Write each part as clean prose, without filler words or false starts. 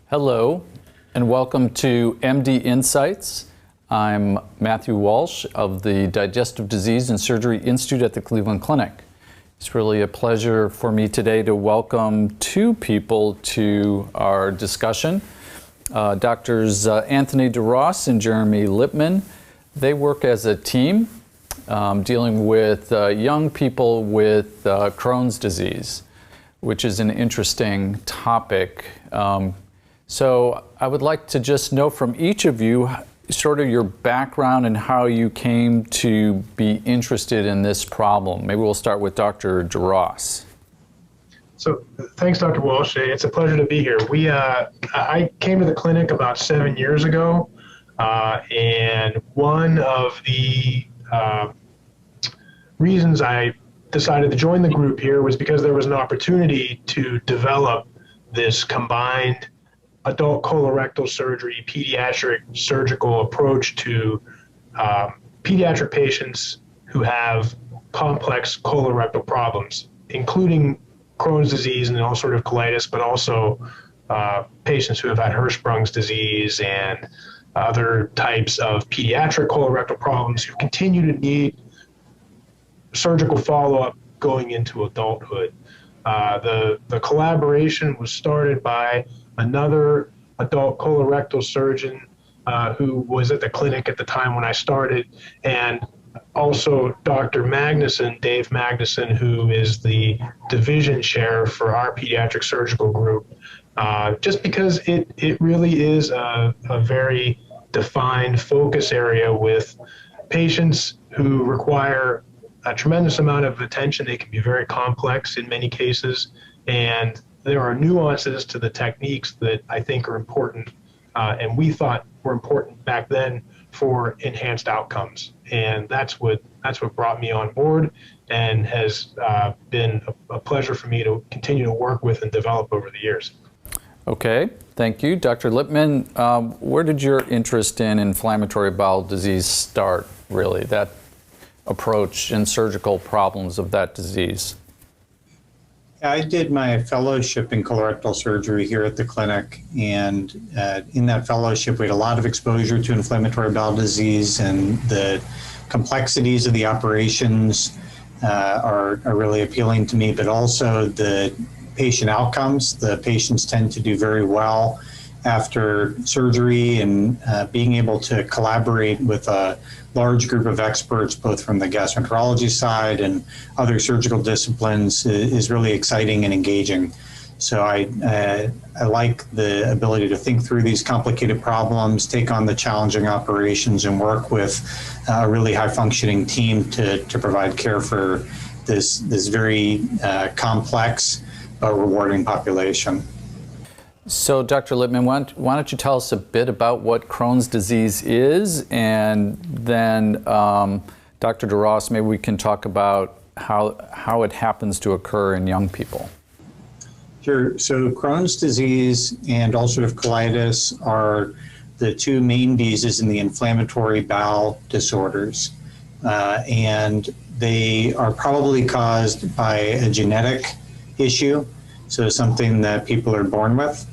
Hello, and welcome to MD Insights. I'm Matthew Walsh of the Digestive Disease and Surgery Institute at the Cleveland Clinic. It's really a pleasure for me today to welcome two people to our discussion. Doctors Anthony DeRoss and Jeremy Lipman. They work as a team dealing with young people with Crohn's disease, which is an interesting topic. So I would like to just know from each of you sort of your background and how you came to be interested in this problem. Maybe we'll start with Dr. DeRoss. So thanks, Dr. Walsh. It's a pleasure to be here. I came to the clinic about 7 years ago, and one of the reasons I decided to join the group here was because there was an opportunity to develop this combined adult colorectal surgery, pediatric surgical approach to pediatric patients who have complex colorectal problems, including Crohn's disease and ulcerative colitis, but also patients who have had Hirschsprung's disease and other types of pediatric colorectal problems who continue to need surgical follow-up going into adulthood. The collaboration was started by another adult colorectal surgeon who was at the clinic at the time when I started, and also Dr. Magnuson, Dave Magnuson, who is the division chair for our pediatric surgical group, just because it really is a very defined focus area with patients who require a tremendous amount of attention. They can be very complex in many cases, and there are nuances to the techniques that I think are important, and we thought were important back then for enhanced outcomes. And that's what brought me on board, and has been a pleasure for me to continue to work with and develop over the years. Okay, thank you. Dr. Lipman, where did your interest in inflammatory bowel disease start, really, that approach and surgical problems of that disease? I did my fellowship in colorectal surgery here at the clinic, and in that fellowship we had a lot of exposure to inflammatory bowel disease, and the complexities of the operations are really appealing to me, but also the patient outcomes. The patients tend to do very well after surgery, and being able to collaborate with a large group of experts, both from the gastroenterology side and other surgical disciplines, is really exciting and engaging. So I like the ability to think through these complicated problems, take on the challenging operations, and work with a really high-functioning team to provide care for this very complex but rewarding population. So, Dr. Lipman, why don't you tell us a bit about what Crohn's disease is, and then Dr. DeRoss, maybe we can talk about how it happens to occur in young people. Sure. So Crohn's disease and ulcerative colitis are the two main diseases in the inflammatory bowel disorders, and they are probably caused by a genetic issue, so something that people are born with,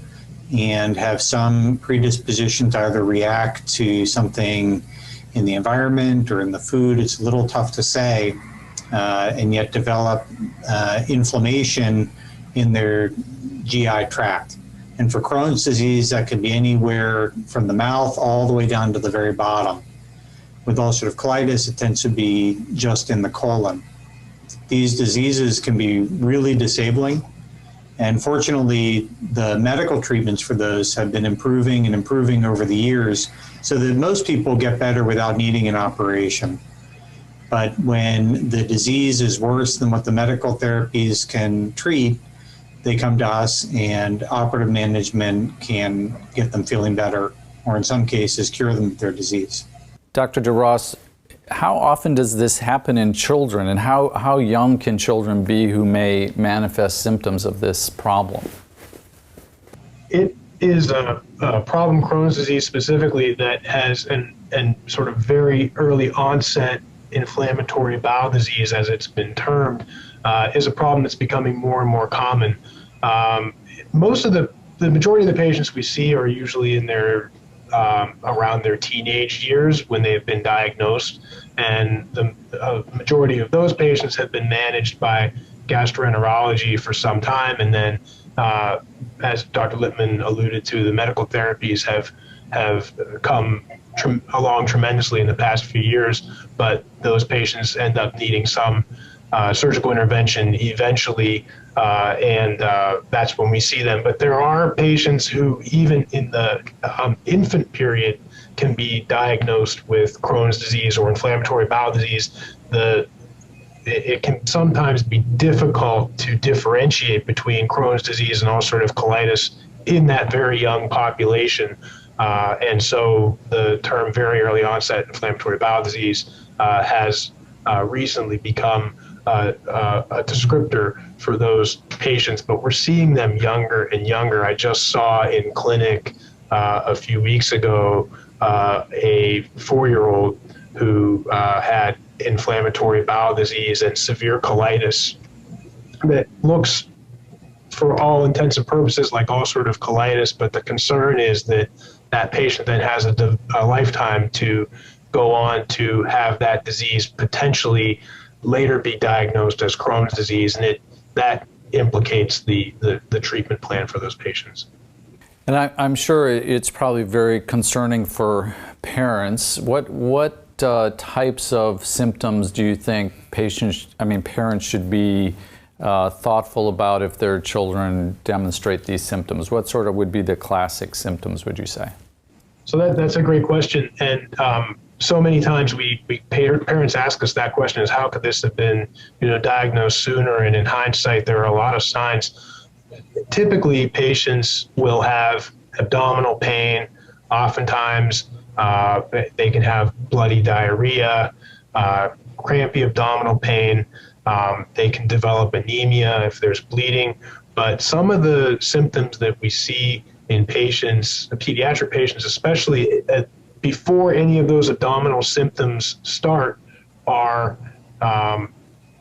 and have some predisposition to either react to something in the environment or in the food. It's a little tough to say, and yet develop inflammation in their GI tract. And for Crohn's disease, that could be anywhere from the mouth all the way down to the very bottom. With ulcerative colitis, it tends to be just in the colon. These diseases can be really disabling. And fortunately, the medical treatments for those have been improving and improving over the years, so that most people get better without needing an operation. But when the disease is worse than what the medical therapies can treat, they come to us, and operative management can get them feeling better, or in some cases, cure them of their disease. Dr. DeRoss, how often does this happen in children, and how young can children be who may manifest symptoms of this problem? It is a problem, Crohn's disease specifically, that has an sort of very early onset inflammatory bowel disease, as it's been termed, is a problem that's becoming more and more common. Most of the the majority of the patients we see are usually in their around their teenage years when they've been diagnosed, and the majority of those patients have been managed by gastroenterology for some time, and then as Dr. Lipman alluded to, the medical therapies have come along tremendously in the past few years, but those patients end up needing some surgical intervention eventually, and that's when we see them. But there are patients who, even in the infant period, can be diagnosed with Crohn's disease or inflammatory bowel disease. It can sometimes be difficult to differentiate between Crohn's disease and ulcerative colitis in that very young population. And so the term very early onset inflammatory bowel disease has recently become a descriptor for those patients, but we're seeing them younger and younger. I just saw in clinic a few weeks ago a 4-year-old who had inflammatory bowel disease and severe colitis that looks, for all intents and purposes, like ulcerative colitis, but the concern is that that patient then has a lifetime to go on to have that disease potentially later be diagnosed as Crohn's disease, and that implicates the treatment plan for those patients. And I'm sure it's probably very concerning for parents. What types of symptoms do you think parents should be thoughtful about if their children demonstrate these symptoms? What sort of would be the classic symptoms, would you say? So that's a great question, and so many times parents ask us that question: is how could this have been diagnosed sooner? And in hindsight, there are a lot of signs. Typically, patients will have abdominal pain. Oftentimes, they can have bloody diarrhea, crampy abdominal pain. They can develop anemia if there's bleeding. But some of the symptoms that we see in patients, pediatric patients especially, before any of those abdominal symptoms start, are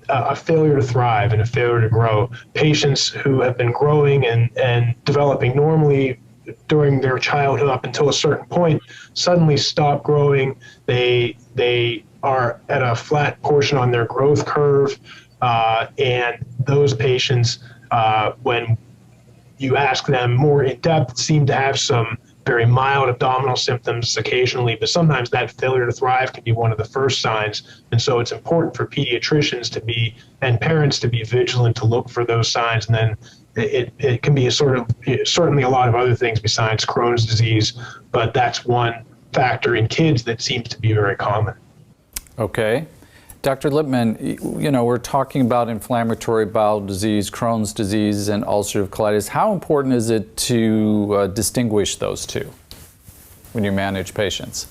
a failure to thrive and a failure to grow. Patients who have been growing and developing normally during their childhood up until a certain point suddenly stop growing. They are at a flat portion on their growth curve, and those patients, when you ask them more in depth, seem to have some very mild abdominal symptoms occasionally, but sometimes that failure to thrive can be one of the first signs. And so it's important for pediatricians and parents to be vigilant to look for those signs. And then it can be certainly a lot of other things besides Crohn's disease, but that's one factor in kids that seems to be very common. Okay. Dr. Lipman, we're talking about inflammatory bowel disease, Crohn's disease, and ulcerative colitis. How important is it to distinguish those two when you manage patients?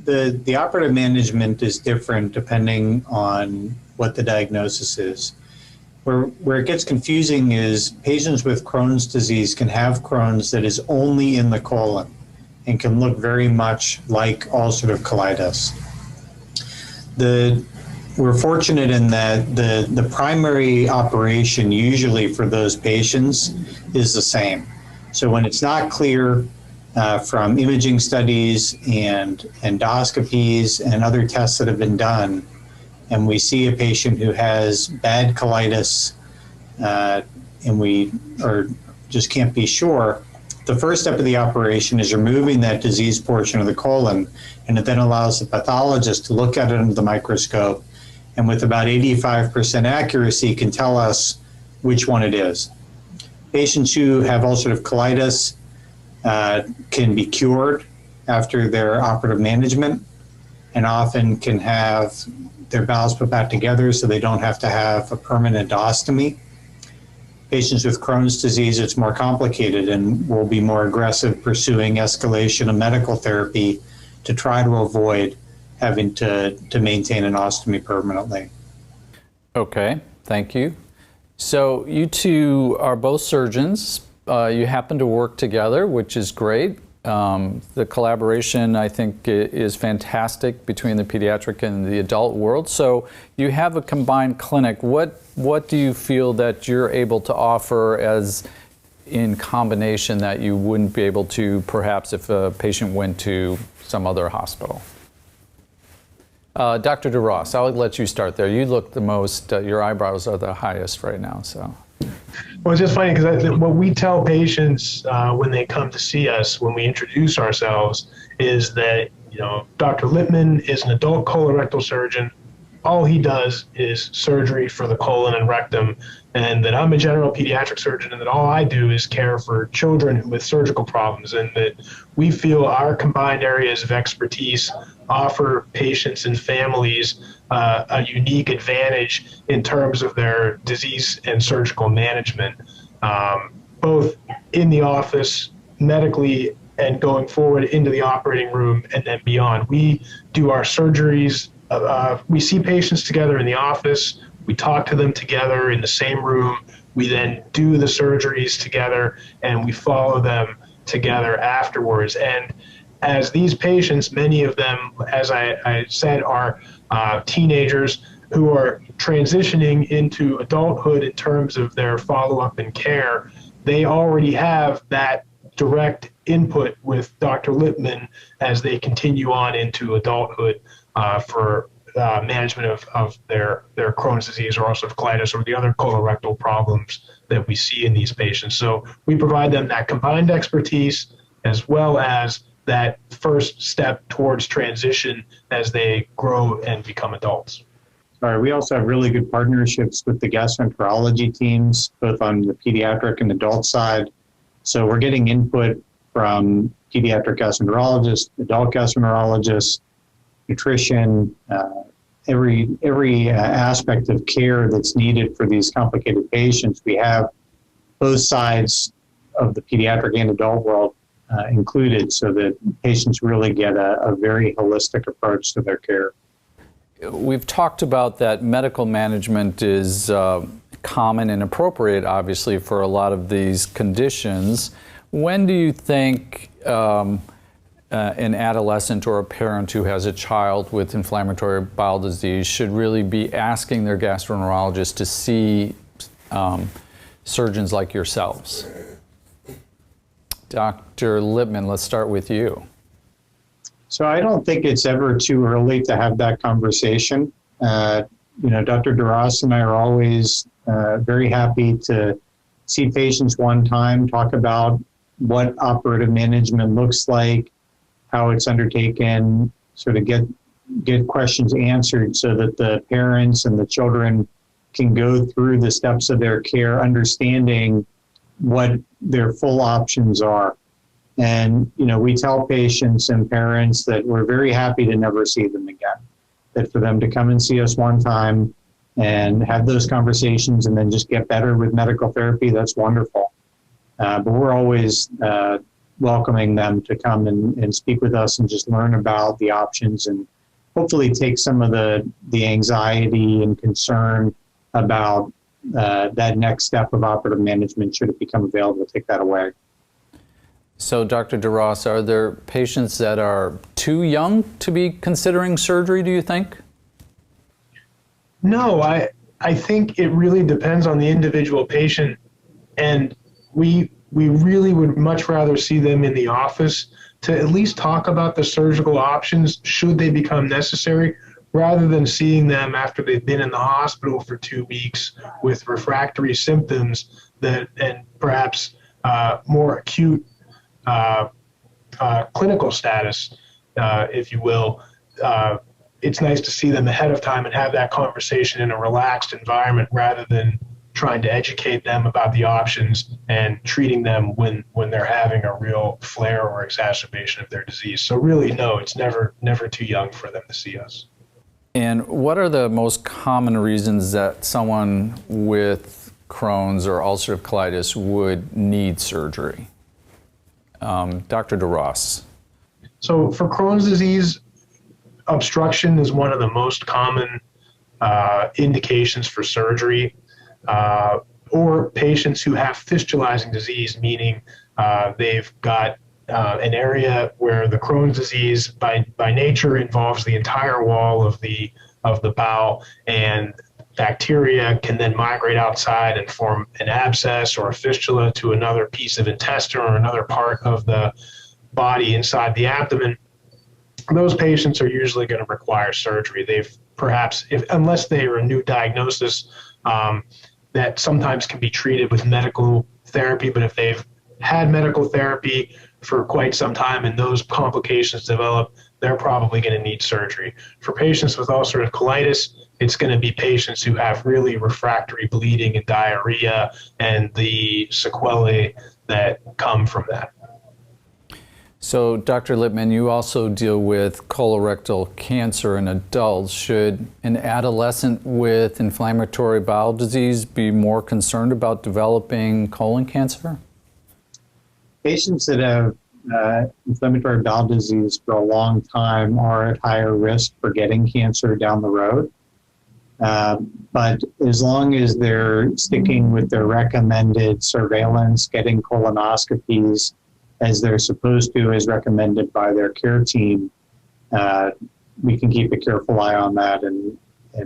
The operative management is different depending on what the diagnosis is. Where it gets confusing is patients with Crohn's disease can have Crohn's that is only in the colon and can look very much like ulcerative colitis. We're fortunate in that the primary operation usually for those patients is the same. So when it's not clear from imaging studies and endoscopies and other tests that have been done, and we see a patient who has bad colitis and we just can't be sure, the first step of the operation is removing that diseased portion of the colon, and it then allows the pathologist to look at it under the microscope, and with about 85% accuracy can tell us which one it is. Patients who have ulcerative colitis can be cured after their operative management and often can have their bowels put back together so they don't have to have a permanent ostomy. Patients with Crohn's disease, it's more complicated and will be more aggressive pursuing escalation of medical therapy to try to avoid having to maintain an ostomy permanently. Okay, thank you. So you two are both surgeons. You happen to work together, which is great. The collaboration, I think, is fantastic between the pediatric and the adult world. So you have a combined clinic. What do you feel that you're able to offer as in combination that you wouldn't be able to perhaps if a patient went to some other hospital? Dr. DeRoss, I'll let you start there. You look the most, your eyebrows are the highest right now, so. Well, it's just funny because what we tell patients when they come to see us, when we introduce ourselves, is that, Dr. Lipman is an adult colorectal surgeon. All he does is surgery for the colon and rectum, and that I'm a general pediatric surgeon, and that all I do is care for children with surgical problems, and that we feel our combined areas of expertise offer patients and families a unique advantage in terms of their disease and surgical management, both in the office, medically, and going forward into the operating room and then beyond. We do our surgeries. We see patients together in the office. We talk to them together in the same room. We then do the surgeries together, and we follow them together afterwards. And as these patients, many of them, as I said, are teenagers who are transitioning into adulthood in terms of their follow-up and care, they already have that direct input with Dr. Lipman as they continue on into adulthood for management of their Crohn's disease or ulcerative colitis or the other colorectal problems that we see in these patients. So we provide them that combined expertise as well as that first step towards transition as they grow and become adults. Sorry, we also have really good partnerships with the gastroenterology teams, both on the pediatric and adult side. So we're getting input from pediatric gastroenterologists, adult gastroenterologists, nutrition, every aspect of care that's needed for these complicated patients. We have both sides of the pediatric and adult world included so that patients really get a very holistic approach to their care. We've talked about that medical management is common and appropriate, obviously, for a lot of these conditions. When do you think an adolescent or a parent who has a child with inflammatory bowel disease should really be asking their gastroenterologist to see surgeons like yourselves? Dr. Lipman, let's start with you. So I don't think it's ever too early to have that conversation. Dr. DeRoss and I are always very happy to see patients one time, talk about what operative management looks like, how it's undertaken, sort of get questions answered so that the parents and the children can go through the steps of their care, understanding what their full options are. And, we tell patients and parents that we're very happy to never see them again, that for them to come and see us one time and have those conversations and then just get better with medical therapy, that's wonderful. But we're always welcoming them to come and speak with us and just learn about the options and hopefully take some of the anxiety and concern about that next step of operative management, should it become available, take that away. So, Dr. DeRoss, are there patients that are too young to be considering surgery, do you think? No, I think it really depends on the individual patient, and we really would much rather see them in the office to at least talk about the surgical options should they become necessary, rather than seeing them after they've been in the hospital for 2 weeks with refractory symptoms and perhaps more acute clinical status, if you will. It's nice to see them ahead of time and have that conversation in a relaxed environment rather than trying to educate them about the options and treating them when they're having a real flare or exacerbation of their disease. So really, no, it's never too young for them to see us. And what are the most common reasons that someone with Crohn's or ulcerative colitis would need surgery? Dr. DeRoss. So for Crohn's disease, obstruction is one of the most common indications for surgery, or patients who have fistulizing disease, meaning they've got an area where the Crohn's disease by nature involves the entire wall of the bowel, and bacteria can then migrate outside and form an abscess or a fistula to another piece of intestine or another part of the body inside the abdomen. Those patients are usually going to require surgery. They've perhaps, unless they are a new diagnosis, that sometimes can be treated with medical therapy, but if they've had medical therapy for quite some time and those complications develop, they're probably going to need surgery. For patients with ulcerative colitis, it's going to be patients who have really refractory bleeding and diarrhea and the sequelae that come from that. So, Dr. Lipman, you also deal with colorectal cancer in adults. Should an adolescent with inflammatory bowel disease be more concerned about developing colon cancer? Patients that have inflammatory bowel disease for a long time are at higher risk for getting cancer down the road. But as long as they're sticking with their recommended surveillance, getting colonoscopies as they're supposed to, as recommended by their care team, we can keep a careful eye on that and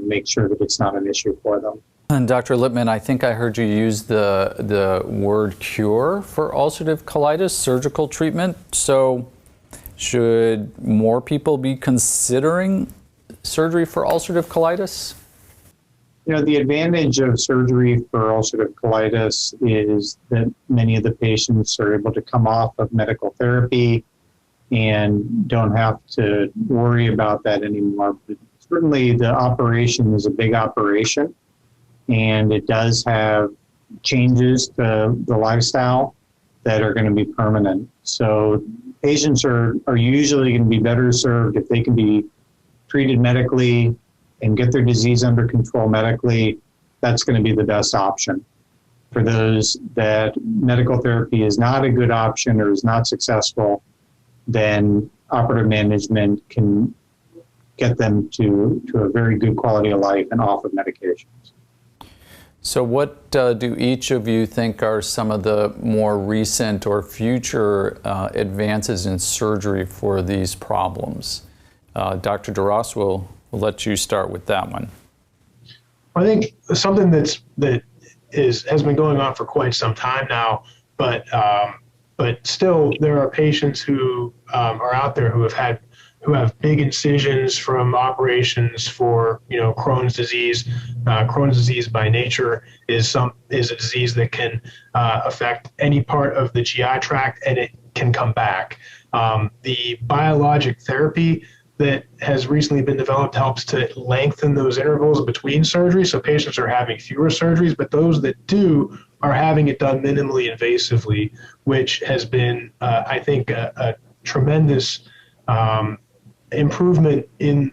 make sure that it's not an issue for them. And Dr. Lipman, I think I heard you use the word cure for ulcerative colitis, surgical treatment. So should more people be considering surgery for ulcerative colitis? You know, the advantage of surgery for ulcerative colitis is that many of the patients are able to come off of medical therapy and don't have to worry about that anymore. But certainly the operation is a big operation, and it does have changes to the lifestyle that are going to be permanent. So patients are usually going to be better served if they can be treated medically and get their disease under control medically. That's going to be the best option. For those that medical therapy is not a good option or is not successful, then operative management can get them to a very good quality of life and off of medications. So what do each of you think are some of the more recent or future advances in surgery for these problems? Dr. DeRoss, we'll let you start with that one. I think something that has been going on for quite some time now, but still there are patients who are out there who have big incisions from operations for Crohn's disease. Crohn's disease by nature is a disease that can affect any part of the GI tract, and it can come back. The biologic therapy that has recently been developed helps to lengthen those intervals between surgeries, so patients are having fewer surgeries, but those that do are having it done minimally invasively, which has been, I think, a tremendous improvement in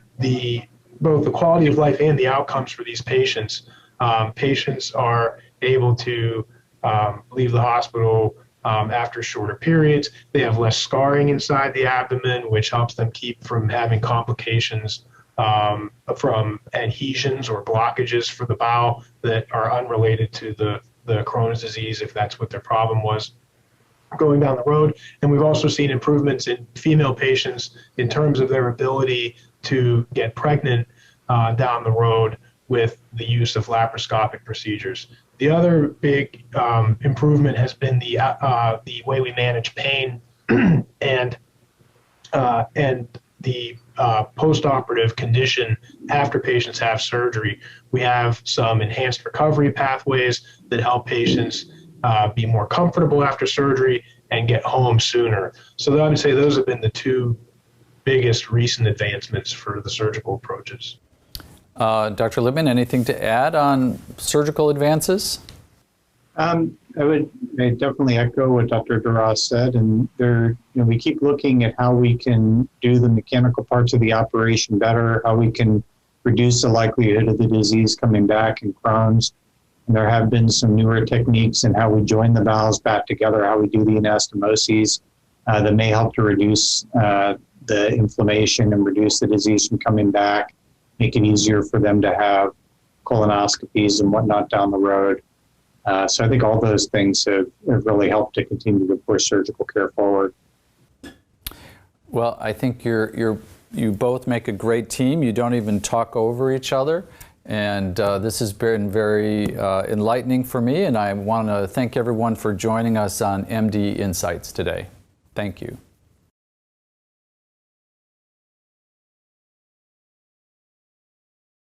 both the quality of life and the outcomes for these patients. Patients are able to leave the hospital after shorter periods. They have less scarring inside the abdomen, which helps them keep from having complications from adhesions or blockages for the bowel that are unrelated to the Crohn's disease, if that's what their problem was going down the road. And we've also seen improvements in female patients in terms of their ability to get pregnant down the road with the use of laparoscopic procedures. The other big improvement has been the way we manage pain and the post-operative condition after patients have surgery. We have some enhanced recovery pathways that help patients be more comfortable after surgery and get home sooner. So I would say those have been the two biggest recent advancements for the surgical approaches. Dr. Lipman, anything to add on surgical advances? I definitely echo what Dr. DeRoss said, and we keep looking at how we can do the mechanical parts of the operation better, how we can reduce the likelihood of the disease coming back in Crohn's. And there have been some newer techniques in how we join the bowels back together, how we do the anastomoses that may help to reduce the inflammation and reduce the disease from coming back, make it easier for them to have colonoscopies and whatnot down the road. So I think all those things have really helped to continue to push surgical care forward. Well, I think you both make a great team. You don't even talk over each other. And this has been very enlightening for me, and I want to thank everyone for joining us on MD Insights today. Thank you.